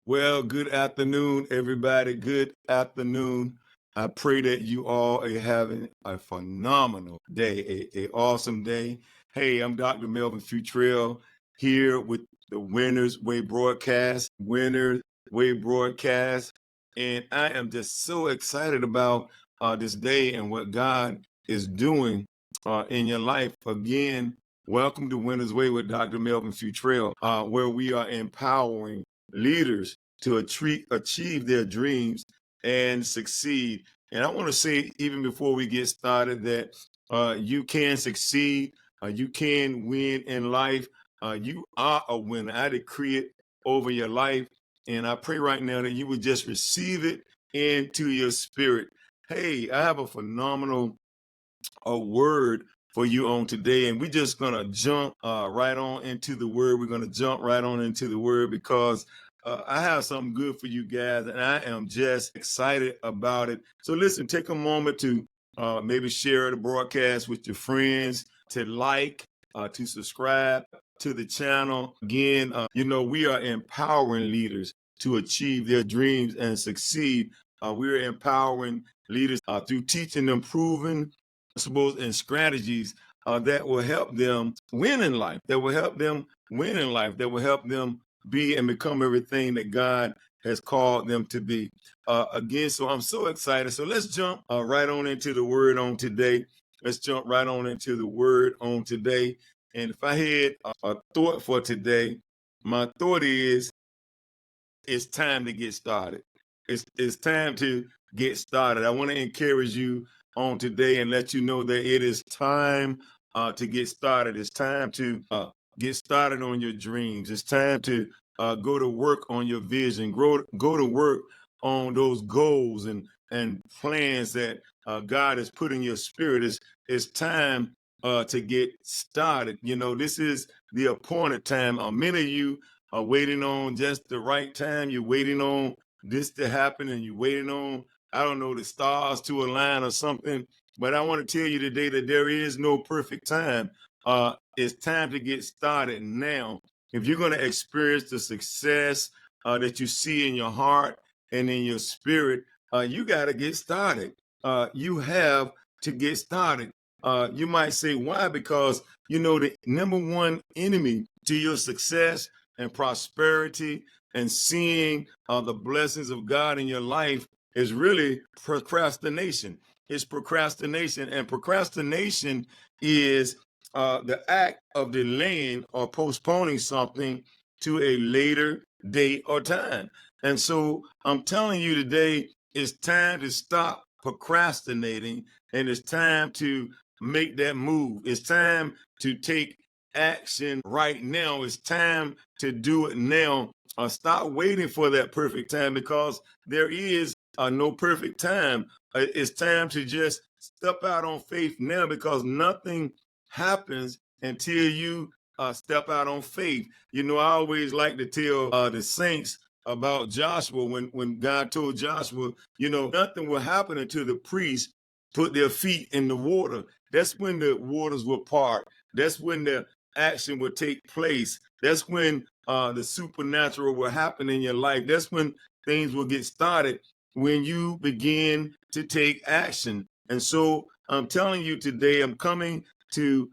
Well, good afternoon, everybody. Good afternoon. I pray that you all are having a phenomenal day, a awesome day. Hey, I'm Dr. Melvin Futrell here with the Winners Way broadcast, Winners Way broadcast. And I am just so excited about this day and what God is doing in your life. Again, welcome to Winners Way with Dr. Melvin Futrell, where we are empowering leaders to achieve their dreams and succeed. And I want to say, even before we get started, that you can succeed, you can win in life. You are a winner. I decree it over your life. And I pray right now that you would just receive it into your spirit. Hey, I have a phenomenal word for you on today, and we're just gonna jump right on into the word. We're gonna jump right on into the word because I have something good for you guys, and I am just excited about it. So listen, take a moment to maybe share the broadcast with your friends, to like, to subscribe to the channel. Again, we are empowering leaders to achieve their dreams and succeed. We're empowering leaders through teaching them proven principles and strategies that will help them win in life, that will help them win in life, that will help them be and become everything that God has called them to be. Again, so I'm so excited. So let's jump right on into the word on today. Let's jump right on into the word on today. And if I had a thought for today, my thought is it's time to get started. It's time to get started. I want to encourage you on today and let you know that it is time to get started. It's time to get started on your dreams. It's time to go to work on your vision. Go to work on those goals and plans that God has put in your spirit. It's time to get started. You know, this is the appointed time. Many of you are waiting on just the right time. You're waiting on this to happen, and you're waiting on, I don't know, the stars to align or something. But I want to tell you today that there is no perfect time. It's time to get started now. If you're going to experience the success that you see in your heart and in your spirit, you got to get started. You have to get started. You might say, why? Because, the number one enemy to your success and prosperity and seeing the blessings of God in your life is really procrastination. It's procrastination, and procrastination is the act of delaying or postponing something to a later date or time. And so I'm telling you today, it's time to stop procrastinating, and it's time to make that move. It's time to take action right now. It's time to do it now. Stop waiting for that perfect time, because there is no perfect time. It's time to just step out on faith now, because nothing happens until you step out on faith. I always like to tell the saints about Joshua, when God told Joshua, nothing will happen until the priests put their feet in the water. That's when the waters will part. That's when the action will take place. That's when the supernatural will happen in your life. That's when things will get started, when you begin to take action. And so I'm telling you today, I'm coming to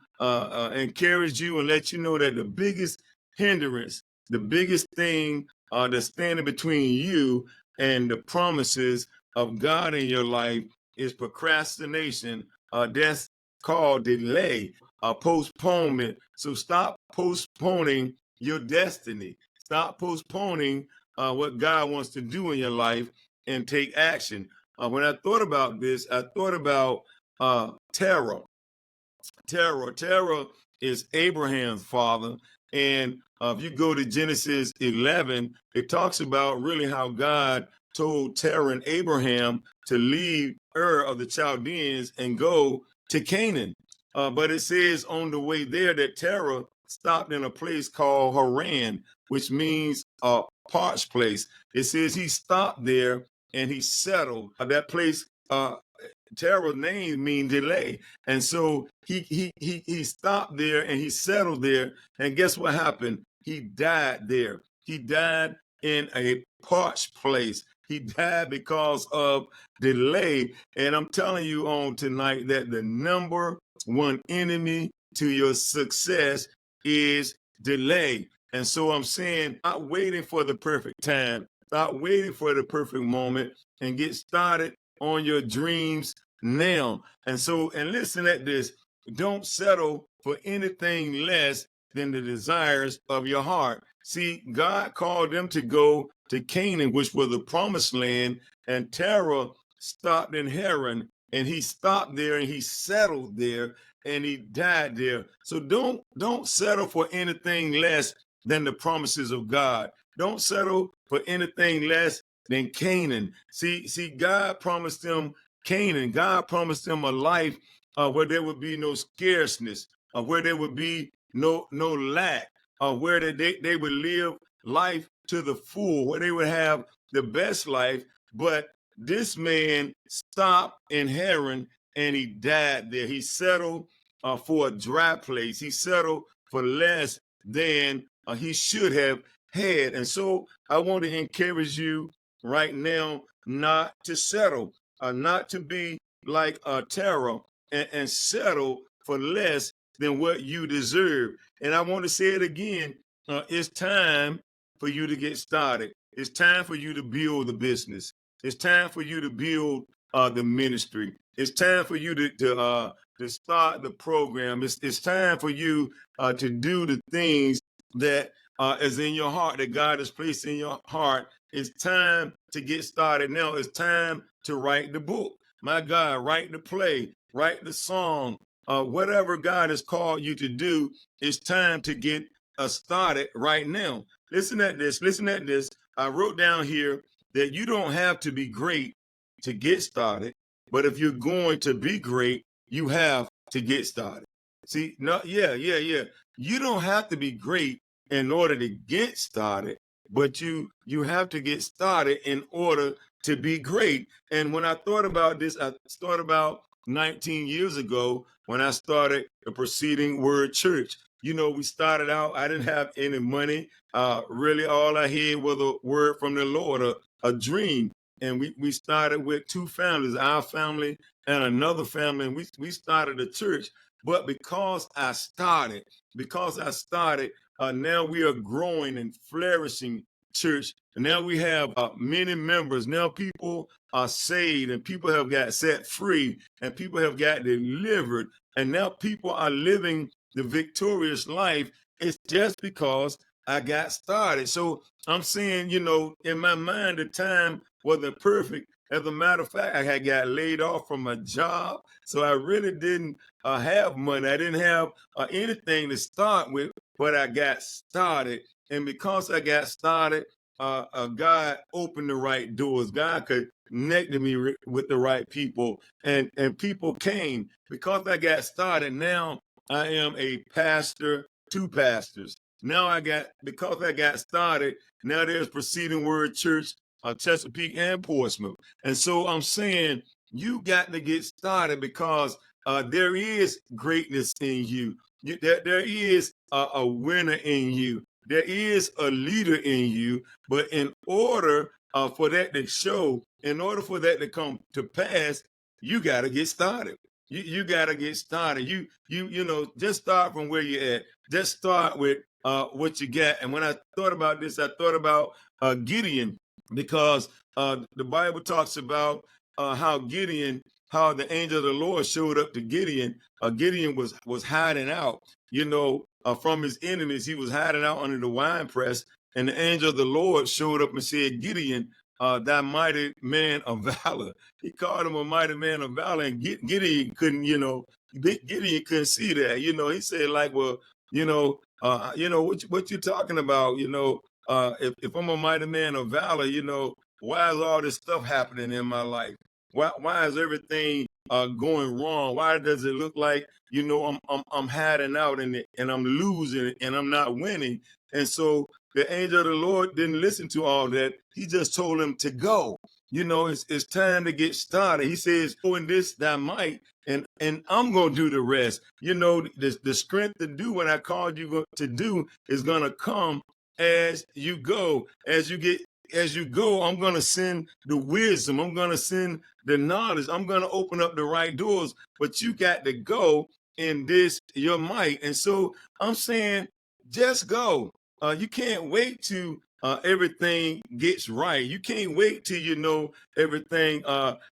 encourage you and let you know that the biggest hindrance, the biggest thing that's standing between you and the promises of God in your life is procrastination. That's called delay, postponement. So stop postponing your destiny. Stop postponing what God wants to do in your life, and take action. When I thought about this, I thought about Terah. Terah is Abraham's father. And if you go to Genesis 11, it talks about really how God told Terah and Abraham to leave Ur of the Chaldeans and go to Canaan. But it says on the way there that Terah stopped in a place called Haran, which means a parched place. It says he stopped there and he settled. That place, Terah's name means delay. And so he stopped there and he settled there. And guess what happened? He died there. He died in a parched place. He died because of delay. And I'm telling you on tonight that the number one enemy to your success is delay. And so I'm saying, not waiting for the perfect time, not waiting for the perfect moment, and get started on your dreams now. And so, and listen at this, don't settle for anything less than the desires of your heart. See, God called them to go to Canaan, which was the promised land, and Terah stopped in Haran, and he stopped there and he settled there and he died there. So don't settle for anything less than the promises of God. Don't settle for anything less than Canaan. See, God promised them Canaan. God promised them a life where there would be no scarceness, where there would be no lack, where they would live life to the full, where they would have the best life. But this man stopped in Haran and he died there. He settled for a dry place. He settled for less than he should have had. And so I want to encourage you right now not to settle, not to be like Terah and settle for less than what you deserve. And I want to say it again. It's time for you to get started. It's time for you to build the business. It's time for you to build the ministry. It's time for you to start the program. It's time for you to do the things that is in your heart, that God has placed in your heart. It's time to get started now. It's time to write the book. My God, write the play, write the song, whatever God has called you to do. It's time to get started right now. Listen at this. Listen at this. I wrote down here that you don't have to be great to get started, but if you're going to be great, you have to get started. See, no, yeah. You don't have to be great in order to get started, but you have to get started in order to be great. And when I thought about this, I thought about 19 years ago when I started the Preceding Word Church. You know, we started out, I didn't have any money. Really, all I had was a word from the Lord, a dream. And we started with two families, our family and another family, and we started a church. But because I started, now we are growing and flourishing church. And now we have many members. Now people are saved and people have got set free and people have got delivered. And now people are living the victorious life. It's just because I got started. So I'm saying, you know, in my mind, the time wasn't perfect. As a matter of fact, I had got laid off from a job. So I really didn't have money. I didn't have anything to start with, but I got started. And because I got started, God opened the right doors. God connected me with the right people, and people came. Because I got started, now I am a pastor to pastors. Now because I got started, now there's Preceding Word Church, Chesapeake and Portsmouth. And so I'm saying you got to get started because there is greatness in you. There is a winner in you. There is a leader in you. But in order for that to show, in order for that to come to pass, you got to get started. You got to get started. You know, just start from where you're at. Just start with what you got. And when I thought about this, I thought about Gideon, because the Bible talks about how the angel of the Lord showed up to Gideon. Gideon was hiding out, you know, from his enemies. He was hiding out under the winepress, and the angel of the Lord showed up and said, Gideon, that mighty man of valor. He called him a mighty man of valor, and Gideon couldn't, Gideon couldn't see that. You know, he said, like, well, what you talking about? If I'm a mighty man of valor, why is all this stuff happening in my life? Why is everything going wrong? Why does it look like, I'm hiding out and I'm losing and I'm not winning? And so the angel of the Lord didn't listen to all that. He just told him to go. It's time to get started. He says, "Go in this thy might, and I'm going to do the rest." The strength to do what I called you to do is going to come as you go, as you get as you go, I'm going to send the wisdom. I'm going to send the knowledge. I'm going to open up the right doors. But you got to go in this, your might. And so I'm saying, just go. You can't wait till everything gets right. You can't wait till you know everything.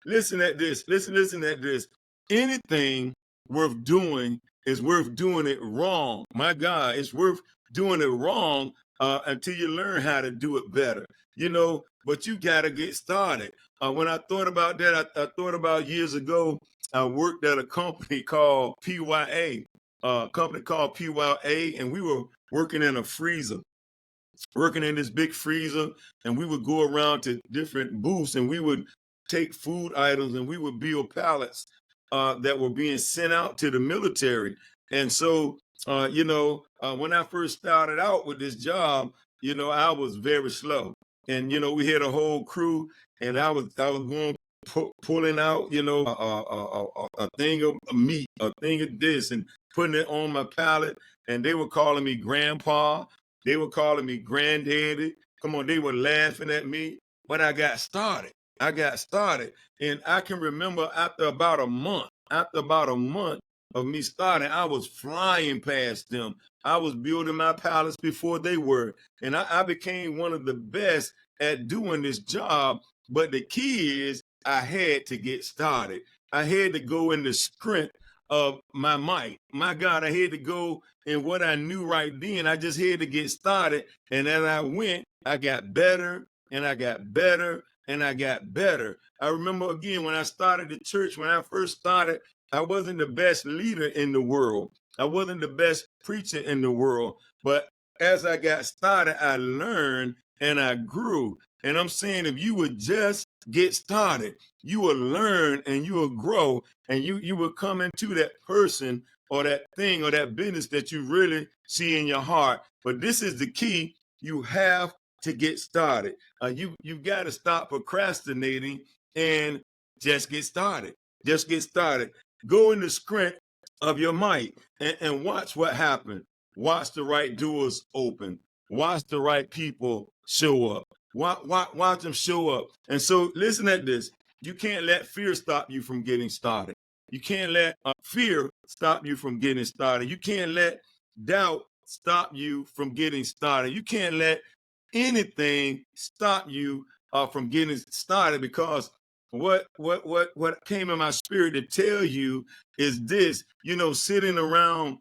Listen at this. Listen at this. Anything worth doing is worth doing it wrong. My God, it's worth doing it wrong until you learn how to do it better. But you got to get started. When I thought about that, I thought about years ago, I worked at a company called PYA, and we were working in a freezer, working in this big freezer, and we would go around to different booths and we would take food items and we would build pallets that were being sent out to the military. And so, when I first started out with this job, I was very slow. And, we had a whole crew, and I was going pulling out, a thing of meat, a thing of this, and putting it on my pallet. And they were calling me grandpa. They were calling me granddaddy. Come on, they were laughing at me. But I got started. And I can remember after about a month of me starting, I was flying past them. I was building my palace before they were. And I became one of the best at doing this job. But the key is I had to get started. I had to go in the sprint of my might. My God, I had to go in what I knew right then. I just had to get started. And as I went, I got better and I got better and I got better. I remember again when I started the church, when I first started, I wasn't the best leader in the world. I wasn't the best preacher in the world. But as I got started, I learned and I grew. And I'm saying if you would just get started, you will learn and you will grow and you will come into that person or that thing or that business that you really see in your heart. But this is the key. You have to get started. You've got to stop procrastinating and just get started. Just get started. Go in the sprint of your might and watch what happens. Watch the right doors open. Watch the right people show up. Watch them show up. And so listen at this. You can't let fear stop you from getting started. You can't let fear stop you from getting started. You can't let doubt stop you from getting started. You can't let anything stop you from getting started, because what came in my spirit to tell you is this: sitting around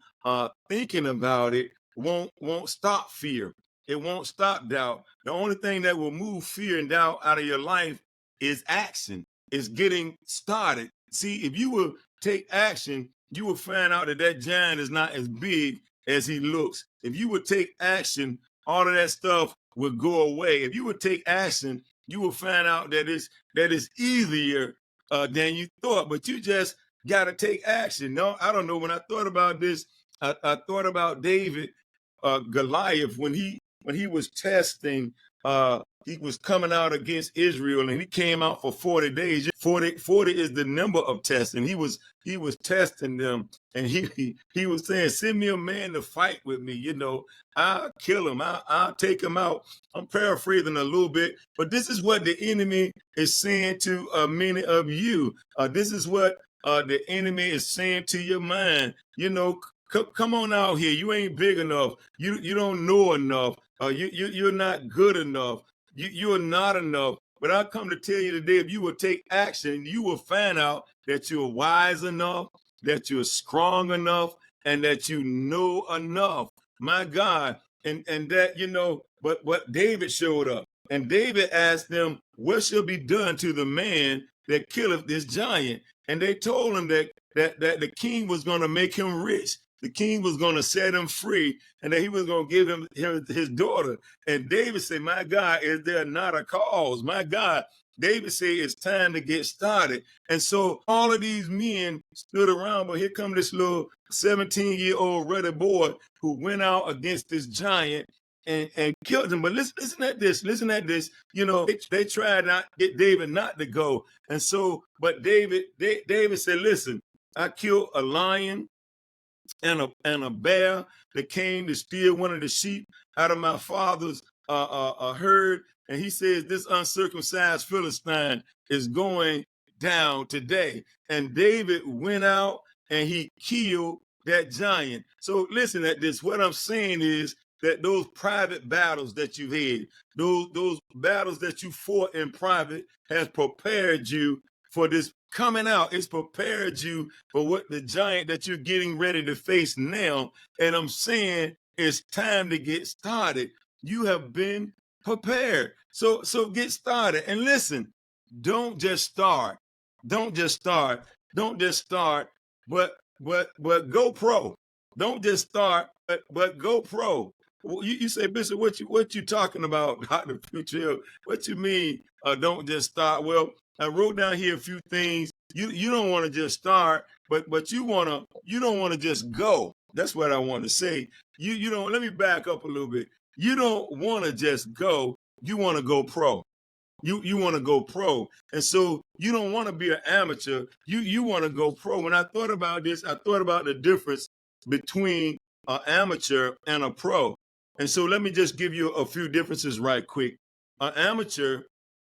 thinking about it won't stop fear. It won't stop doubt. The only thing that will move fear and doubt out of your life is action. Is getting started. See, if you will take action, you will find out that that giant is not as big as he looks. If you would take action, all of that stuff will go away. If you would take action, you will find out that it's easier than you thought. But you just got to take action. No, I don't know. When I thought about this, I thought about David, Goliath, when he was testing. He was coming out against Israel, and he came out for 40 days. 40 is the number of testing. He was testing them, and he was saying, "Send me a man to fight with me. I'll kill him. I'll take him out." I'm paraphrasing a little bit, but this is what the enemy is saying to many of you. This is what the enemy is saying to your mind. Come on out here. You ain't big enough. You don't know enough. You're not good enough. You are not enough. But I come to tell you today, if you will take action, you will find out that you're wise enough, that you're strong enough, and that you know enough. My God. And that, but David showed up. And David asked them, what shall be done to the man that killeth this giant? And they told him that the king was going to make him rich. The king was going to set him free, and that he was going to give him his daughter. And David said, my God, is there not a cause? My God, David said, it's time to get started. And so all of these men stood around, but here come this little 17-year-old ruddy boy who went out against this giant and killed him. But listen at this. They tried not get David not to go. And so, but David said, listen, I killed a lion and a bear that came to steal one of the sheep out of my father's herd. and he says this uncircumcised Philistine is going down today. And David went out and he killed that giant. So listen at this. What I'm saying is that those private battles that you've had, those battles that you fought in private has prepared you for this coming out. It's prepared you for what the giant that you're getting ready to face now. And I'm saying it's time to get started. You have been prepared. So get started. And listen, don't just start. Don't just start. Don't just start, but go pro. Don't just start, but go pro. Well, you say, Bishop, what you talking about, Dr. Futrell? What you mean? Don't just start. Well, I wrote down here a few things. You don't want to just start, but you don't want to just go. That's what I want to say. You don't. Let me back up a little bit. You don't want to just go. You want to go pro. You want to go pro. And so you don't want to be an amateur. You want to go pro. When I thought about this, I thought about the difference between an amateur and a pro. And so let me just give you a few differences right quick. An amateur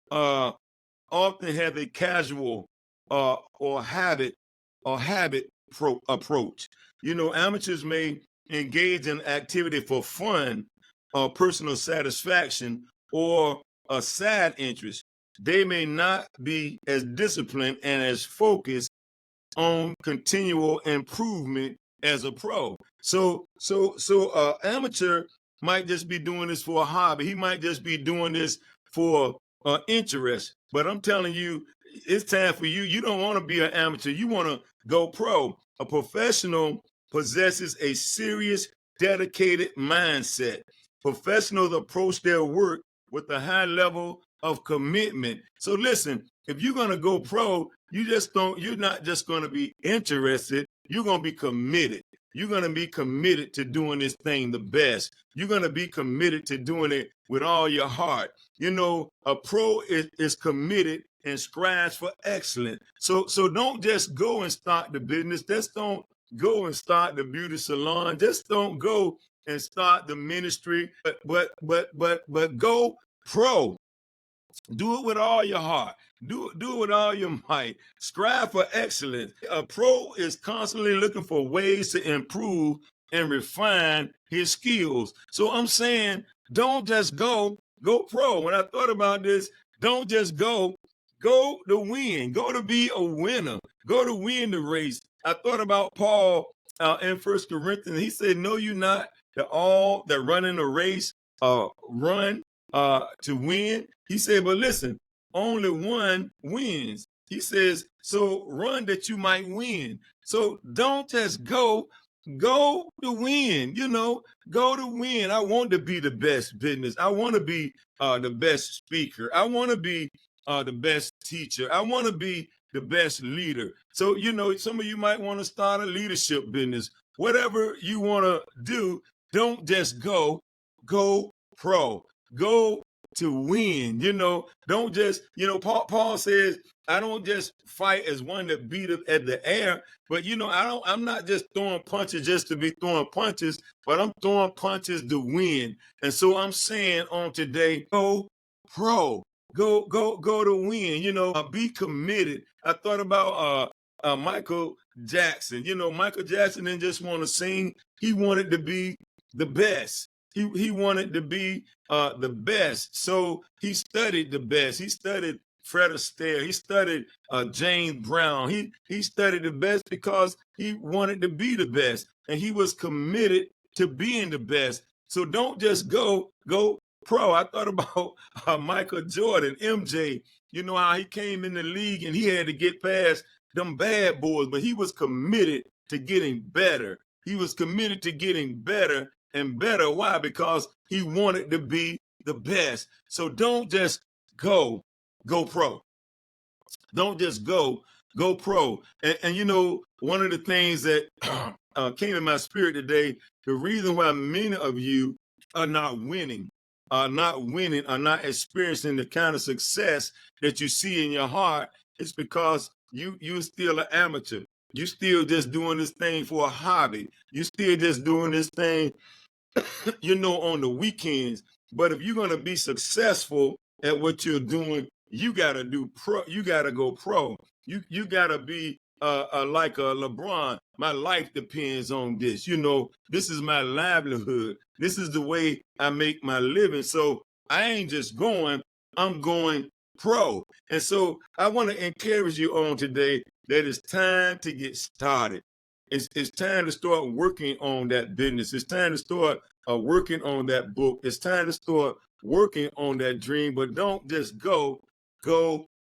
often have a casual or habit approach. You know, amateurs may engage in activity for fun or personal satisfaction or a side interest. They may not be as disciplined and as focused on continual improvement as a pro. So amateur might just be doing this for a hobby. He might just be doing this for interest. But I'm telling you, it's time for you. You don't want to be an amateur. You want to go pro. A professional possesses a serious, dedicated mindset. Professionals approach their work with a high level of commitment. So listen, if you're going to go pro, you're not just going to be interested. You're going to be committed. You're going to be committed to doing this thing the best. You're going to be committed to doing it with all your heart. You know, a pro is committed and strives for excellence. So don't just go and start the business. Just don't go and start the beauty salon. Just don't go and start the ministry. But go pro. Do it with all your heart. Do it with all your might. Strive for excellence. A pro is constantly looking for ways to improve and refine his skills. So I'm saying, don't just go pro. When I thought about this, don't just go to win. Go to be a winner. Go to win the race. I thought about Paul in 1 Corinthians. He said, "Know you not that all that run in a race run to win?" He said, but listen, only one wins. He says, so run that you might win. So don't just go to win, go to win. I want to be the best business. I want to be the best speaker. I want to be the best teacher. I want to be the best leader. So, some of you might want to start a leadership business. Whatever you want to do, don't just go pro. Go to win, don't just, Paul says, I don't just fight as one that beat up at the air, but I'm not just throwing punches just to be throwing punches, but I'm throwing punches to win. And so I'm saying on today, go pro, go to win, be committed. I thought about Michael Jackson. Michael Jackson didn't just want to sing, he wanted to be the best. He wanted to be the best. So he studied the best. He studied Fred Astaire. He studied James Brown. He studied the best because he wanted to be the best. And he was committed to being the best. So don't just go pro. I thought about Michael Jordan, MJ. You know how he came in the league and he had to get past them bad boys, but he was committed to getting better. He was committed to getting better and better. Why? Because he wanted to be the best. So don't just go pro. Don't just go pro. And one of the things that came in my spirit today, the reason why many of you are not winning, are not experiencing the kind of success that you see in your heart, is because you're still an amateur. You still just doing this thing for a hobby. You still just doing this thing on the weekends. But if you're going to be successful at what you're doing, you gotta do pro. You gotta go pro. You gotta be like a LeBron. My life depends on this. This is my livelihood. This is the way I make my living. So I ain't just going. I'm going pro. And so I want to encourage you on today that it's time to get started. It's time to start working on that business. It's time to start working on that book. It's time to start working on that dream, but don't just go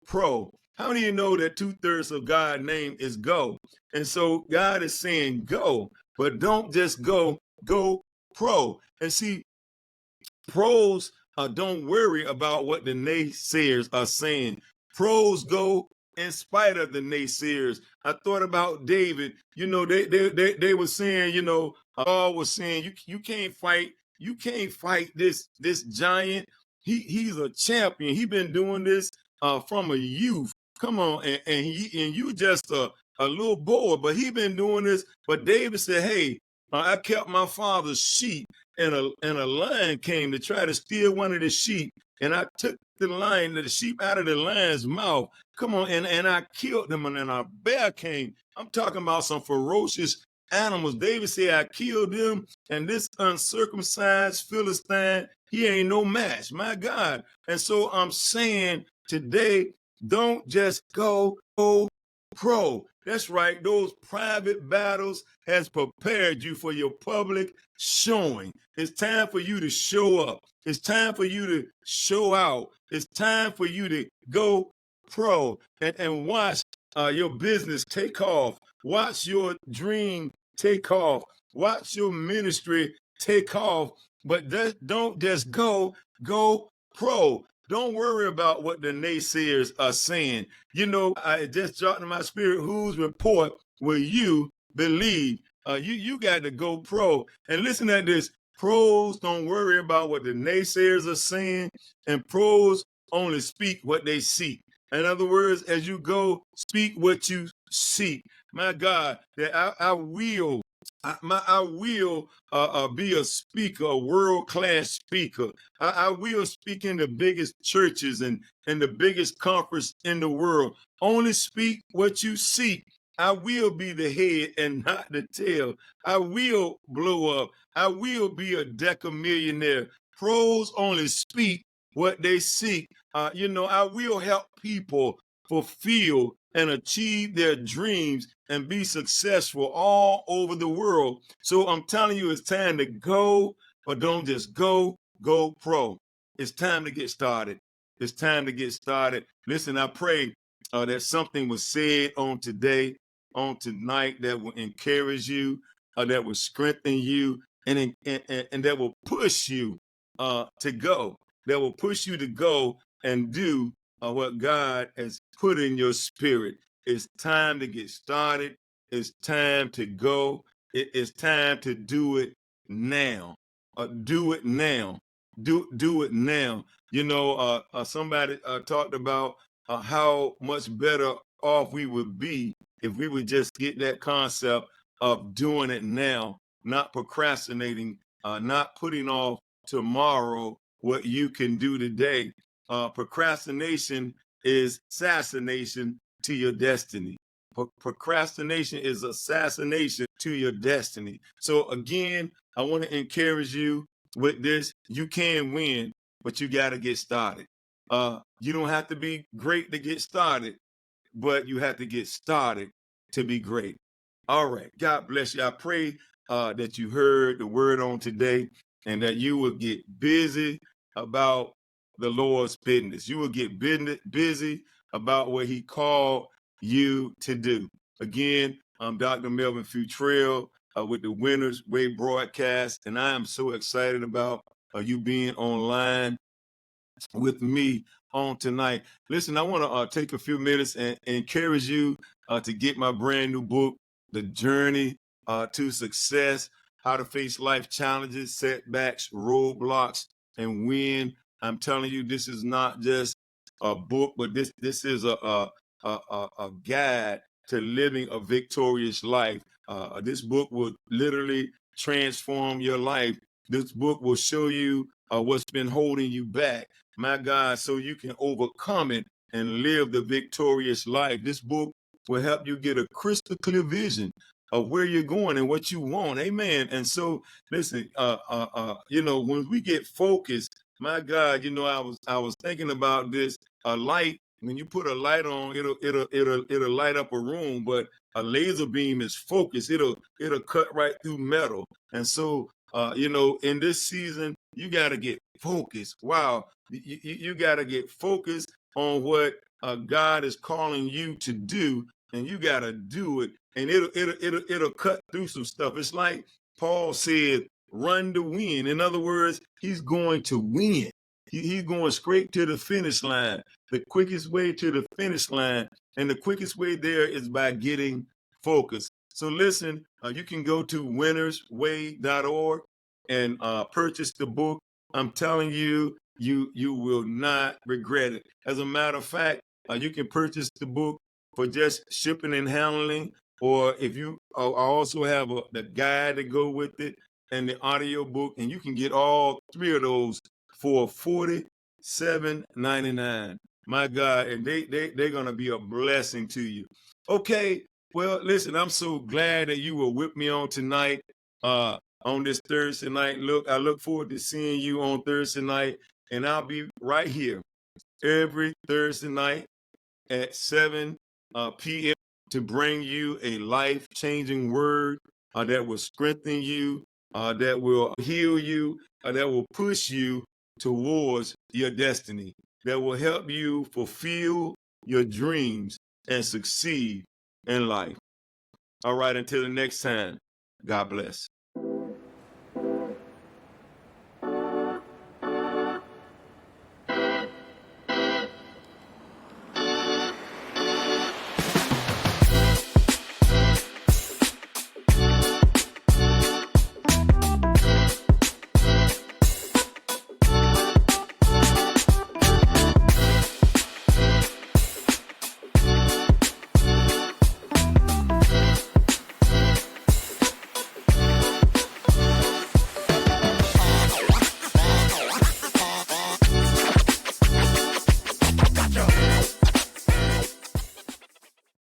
pro. How many of you know that 2/3 of God's name is go? And so God is saying go, but don't just go pro. And see, pros don't worry about what the naysayers are saying. Pros go in spite of the naysayers. I thought about David. They were saying, all was saying, you can't fight, this giant. He's a champion. He been doing this from a youth. Come on, and you just a little boy, but he been doing this. But David said, hey, I kept my father's sheep, and a lion came to try to steal one of the sheep, and I took the sheep out of the lion's mouth. Come on, and I killed them, and then a bear came. I'm talking about some ferocious animals. David said, I killed them, and this uncircumcised Philistine, he ain't no match, my God. And so I'm saying today, don't just go pro. That's right. Those private battles has prepared you for your public showing. It's time for you to show up. It's time for you to show out. It's time for you to go pro and watch your business take off. Watch your dream take off. Watch your ministry take off. But don't just go pro. Don't worry about what the naysayers are saying. I just dropped in my spirit, whose report will you believe? You got to go pro. And listen at this. Pros don't worry about what the naysayers are saying, and pros only speak what they seek. In other words, as you go, speak what you seek. My God, that I will be a speaker, a world-class speaker. I will speak in the biggest churches and the biggest conference in the world. Only speak what you seek. I will be the head and not the tail. I will blow up. I will be a decamillionaire. Pros only speak what they seek. I will help people fulfill and achieve their dreams and be successful all over the world. So I'm telling you, it's time to go, but don't just go pro. It's time to get started. It's time to get started. Listen, I pray that something was said on tonight, that will encourage you, that will strengthen you, and that will push you to go. That will push you to go and do what God has put in your spirit. It's time to get started. It's time to go. It's time to do it now. Do it now. Do it now. Somebody talked about how much better off we would be if we would just get that concept of doing it now, not procrastinating, not putting off tomorrow what you can do today. Procrastination is assassination to your destiny. Procrastination is assassination to your destiny. So again, I want to encourage you with this. You can win, but you got to get started. You don't have to be great to get started, but you have to get started to be great. All right. God bless you. I pray that you heard the word on today and that you will get busy about the Lord's business. You will get busy about what he called you to do. Again, I'm Dr. Melvin Futrell with the Winners Way broadcast, and I am so excited about you being online with me on tonight. Listen, I want to take a few minutes and encourage you to get my brand new book, The Journey to Success: How to Face Life Challenges, Setbacks, Roadblocks, and Win. I'm telling you, this is not just a book, but this is a guide to living a victorious life. This book will literally transform your life. This book will show you what's been holding you back, my God, so you can overcome it and live the victorious life. This book will help you get a crystal clear vision of where you're going and what you want. Amen. And so, listen, when we get focused, my God, I was thinking about this. A light, when you put a light on, it'll light up a room, but a laser beam is focused. It'll cut right through metal. And so, in this season, you got to get focused. Wow, you got to get focused on what God is calling you to do, and you got to do it. And it'll cut through some stuff. It's like Paul said, "Run to win." In other words, he's going to win. He's going straight to the finish line. The quickest way to the finish line, and the quickest way there is by getting focused. So listen, you can go to winnersway.org and purchase the book. I'm telling you, you will not regret it. As a matter of fact, you can purchase the book for just shipping and handling, or if you I also have the guide to go with it and the audio book, and you can get all three of those for $47.99. My God, and they're gonna be a blessing to you. Okay, well, listen, I'm so glad that you were with me on tonight, on this Thursday night. I look forward to seeing you on Thursday night, and I'll be right here every Thursday night at 7 p.m. to bring you a life-changing word that will strengthen you, that will heal you, that will push you towards your destiny, that will help you fulfill your dreams and succeed in life. All right, until the next time, God bless.